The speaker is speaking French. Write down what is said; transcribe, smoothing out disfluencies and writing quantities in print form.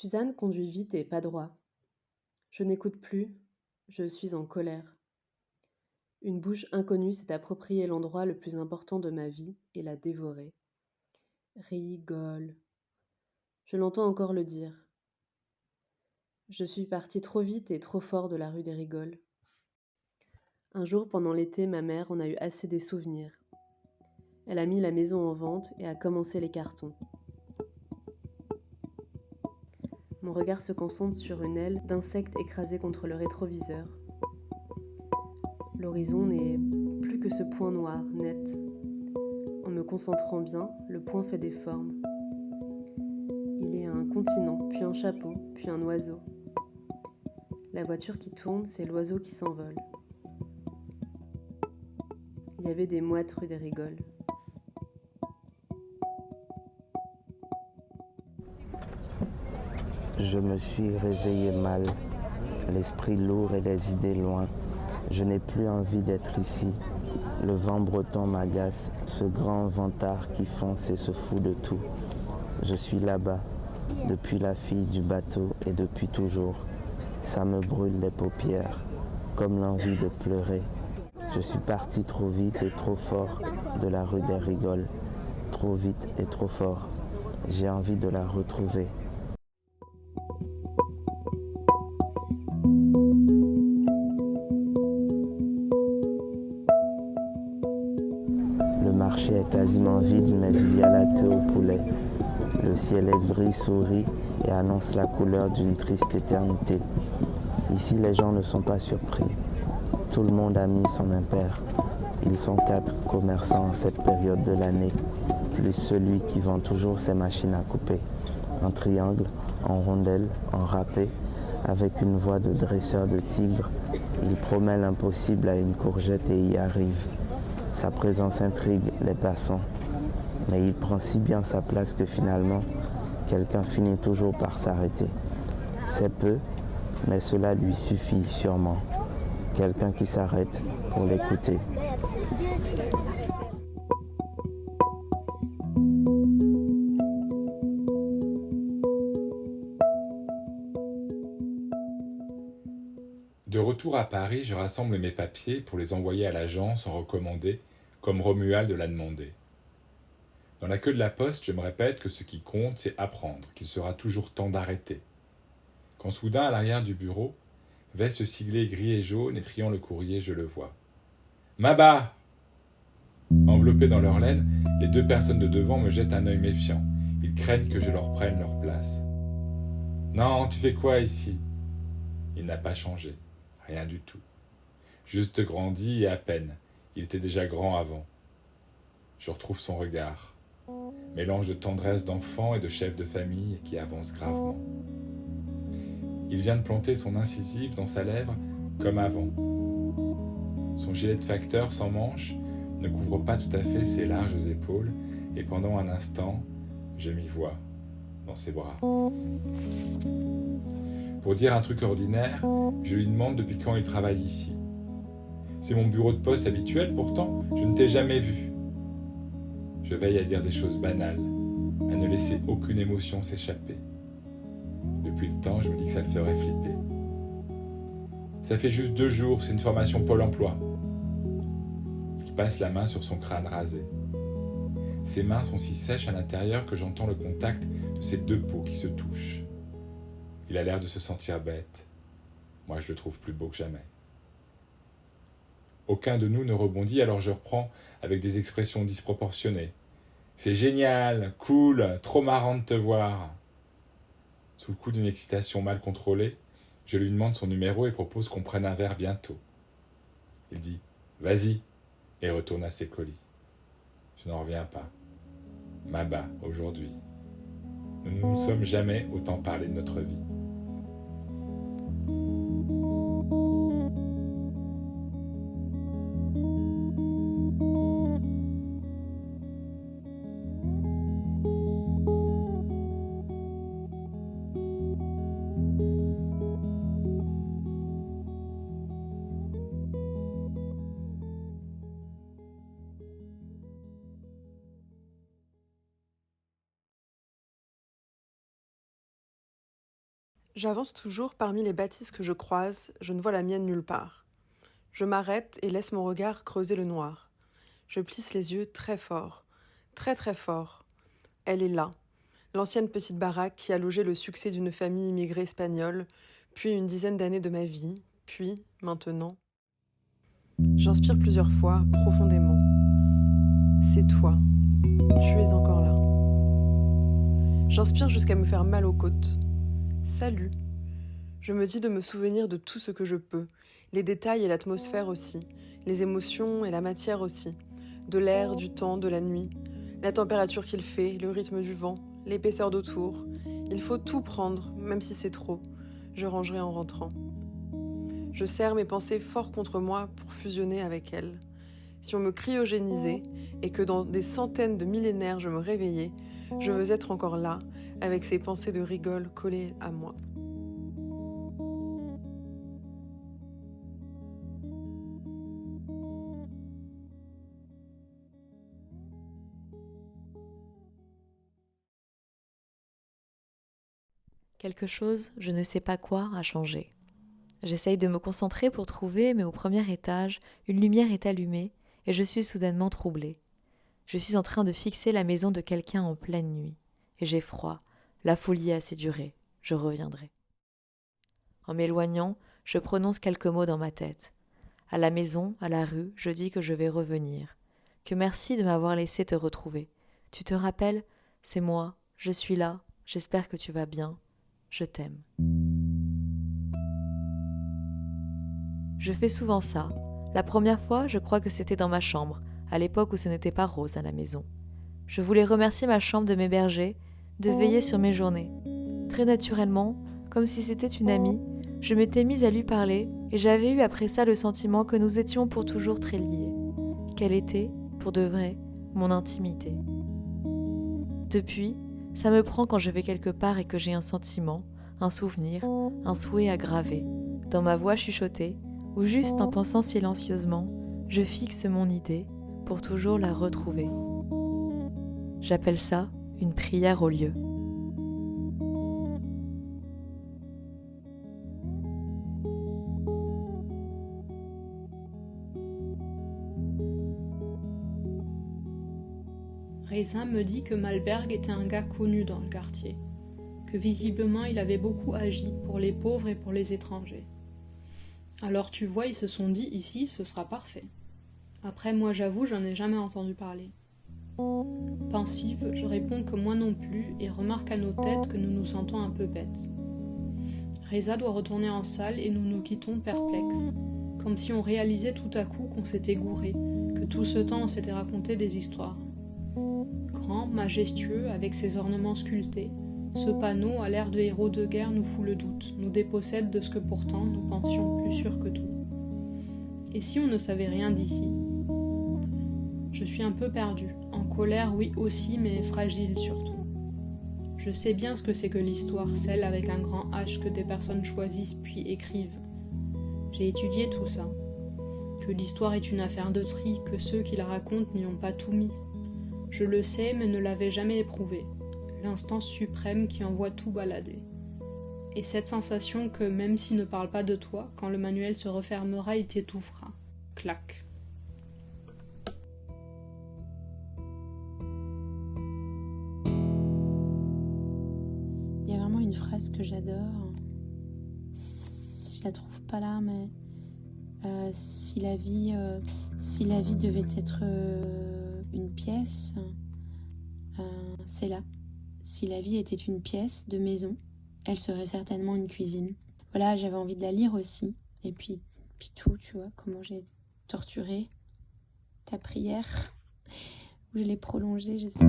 Suzanne conduit vite et pas droit. Je n'écoute plus, je suis en colère. Une bouche inconnue s'est approprié l'endroit le plus important de ma vie et l'a dévoré. Rigole. Je l'entends encore le dire. Je suis partie trop vite et trop fort de la rue des Rigoles. Un jour pendant l'été, ma mère en a eu assez des souvenirs. Elle a mis la maison en vente et a commencé les cartons. Mon regard se concentre sur une aile d'insecte écrasée contre le rétroviseur. L'horizon n'est plus que ce point noir, net. En me concentrant bien, le point fait des formes. Il est un continent, puis un chapeau, puis un oiseau. La voiture qui tourne, c'est l'oiseau qui s'envole. Il y avait des mouettes rue des Rigoles. Je me suis réveillé mal, l'esprit lourd et les idées loin. Je n'ai plus envie d'être ici. Le vent breton m'agace, ce grand ventard qui fonce et se fout de tout. Je suis là-bas, depuis la fille du bateau et depuis toujours. Ça me brûle les paupières, comme l'envie de pleurer. Je suis parti trop vite et trop fort de la rue des Rigoles. Trop vite et trop fort. J'ai envie de la retrouver. Le marché est quasiment vide, mais il y a la queue au poulet. Le ciel est gris, sourit et annonce la couleur d'une triste éternité. Ici, les gens ne sont pas surpris. Tout le monde a mis son impair. Ils sont 4 commerçants en cette période de l'année, plus celui qui vend toujours ses machines à couper. En triangle, en rondelle, en râpé, avec une voix de dresseur de tigre, il promet l'impossible à une courgette et y arrive. Sa présence intrigue les passants, mais il prend si bien sa place que finalement, quelqu'un finit toujours par s'arrêter. C'est peu, mais cela lui suffit sûrement. Quelqu'un qui s'arrête pour l'écouter. De retour à Paris, je rassemble mes papiers pour les envoyer à l'agence en recommandé, comme Romuald l'a demandé. Dans la queue de la poste, je me répète que ce qui compte, c'est apprendre, qu'il sera toujours temps d'arrêter. Quand soudain, à l'arrière du bureau, veste siglée gris et jaune et triant le courrier, je le vois. Maba! Enveloppés dans leur laine, les 2 personnes de devant me jettent un œil méfiant. Ils craignent que je leur prenne leur place. Non, tu fais quoi ici? Il n'a pas changé. Rien du tout. Juste grandi et à peine. Il était déjà grand avant. Je retrouve son regard. Mélange de tendresse d'enfant et de chef de famille qui avance gravement. Il vient de planter son incisive dans sa lèvre comme avant. Son gilet de facteur sans manches ne couvre pas tout à fait ses larges épaules et pendant un instant, je m'y vois dans ses bras. Pour dire un truc ordinaire, je lui demande depuis quand il travaille ici. C'est mon bureau de poste habituel, pourtant, je ne t'ai jamais vu. Je veille à dire des choses banales, à ne laisser aucune émotion s'échapper. Depuis le temps, je me dis que ça le ferait flipper. Ça fait juste 2 jours, c'est une formation Pôle emploi. Il passe la main sur son crâne rasé. Ses mains sont si sèches à l'intérieur que j'entends le contact de ses 2 peaux qui se touchent. Il a l'air de se sentir bête. Moi, je le trouve plus beau que jamais. Aucun de nous ne rebondit, alors je reprends avec des expressions disproportionnées. C'est génial, cool, trop marrant de te voir. Sous le coup d'une excitation mal contrôlée, je lui demande son numéro et propose qu'on prenne un verre bientôt. Il dit « Vas-y » et retourne à ses colis. Je n'en reviens pas. Maba, aujourd'hui. Nous ne nous sommes jamais autant parlé de notre vie. J'avance toujours parmi les bâtisses que je croise, je ne vois la mienne nulle part. Je m'arrête et laisse mon regard creuser le noir. Je plisse les yeux très fort, très très fort. Elle est là, l'ancienne petite baraque qui a logé le succès d'une famille immigrée espagnole, puis une dizaine d'années de ma vie, puis, maintenant. J'inspire plusieurs fois, profondément. C'est toi, tu es encore là. J'inspire jusqu'à me faire mal aux côtes. Salut. Je me dis de me souvenir de tout ce que je peux, les détails et l'atmosphère aussi, les émotions et la matière aussi, de l'air, du temps, de la nuit, la température qu'il fait, le rythme du vent, l'épaisseur d'autour. Il faut tout prendre, même si c'est trop. Je rangerai en rentrant. Je serre mes pensées fort contre moi pour fusionner avec elles. Si on me cryogénisait et que dans des centaines de millénaires je me réveillais, je veux être encore là, avec ces pensées de rigole collées à moi. Quelque chose, je ne sais pas quoi, a changé. J'essaye de me concentrer pour trouver, mais au premier étage, une lumière est allumée et je suis soudainement troublée. Je suis en train de fixer la maison de quelqu'un en pleine nuit. Et j'ai froid. La folie a assez duré. Je reviendrai. En m'éloignant, je prononce quelques mots dans ma tête. À la maison, à la rue, je dis que je vais revenir. Que merci de m'avoir laissé te retrouver. Tu te rappelles? C'est moi. Je suis là. J'espère que tu vas bien. Je t'aime. Je fais souvent ça. La première fois, je crois que c'était dans ma chambre, à l'époque où ce n'était pas rose à la maison. Je voulais remercier ma chambre de m'héberger, de veiller sur mes journées. Très naturellement, comme si c'était une amie, je m'étais mise à lui parler et j'avais eu après ça le sentiment que nous étions pour toujours très liés. Qu'elle était, pour de vrai, mon intimité. Depuis, ça me prend quand je vais quelque part et que j'ai un sentiment, un souvenir, un souhait à graver, dans ma voix chuchotée, ou juste en pensant silencieusement, je fixe mon idée pour toujours la retrouver. J'appelle ça une prière au lieu. Reza me dit que Malberg était un gars connu dans le quartier, que visiblement il avait beaucoup agi pour les pauvres et pour les étrangers. Alors tu vois, ils se sont dit ici, ce sera parfait. Après, moi j'avoue, j'en ai jamais entendu parler. Pensive, je réponds que moi non plus et remarque à nos têtes que nous nous sentons un peu bêtes. Reza doit retourner en salle et nous nous quittons perplexes, comme si on réalisait tout à coup qu'on s'était gouré, que tout ce temps on s'était raconté des histoires. Grand, majestueux, avec ses ornements sculptés, ce panneau, à l'air de héros de guerre, nous fout le doute, nous dépossède de ce que pourtant nous pensions plus sûr que tout. Et si on ne savait rien d'ici? Je suis un peu perdue, en colère oui aussi, mais fragile surtout. Je sais bien ce que c'est que l'histoire, celle avec un grand H que des personnes choisissent puis écrivent. J'ai étudié tout ça. Que l'histoire est une affaire de tri, que ceux qui la racontent n'y ont pas tout mis. Je le sais, mais ne l'avais jamais éprouvé. L'instance suprême qui envoie tout balader. Et cette sensation que, même s'il ne parle pas de toi, quand le manuel se refermera, il t'étouffera. Clac. Il y a vraiment une phrase que j'adore. Je la trouve pas là, mais si la vie devait être une pièce, c'est là. Si la vie était une pièce de maison, elle serait certainement une cuisine. Voilà, j'avais envie de la lire aussi. Et puis tout, tu vois, comment j'ai torturé ta prière, ou je l'ai prolongée, je sais pas.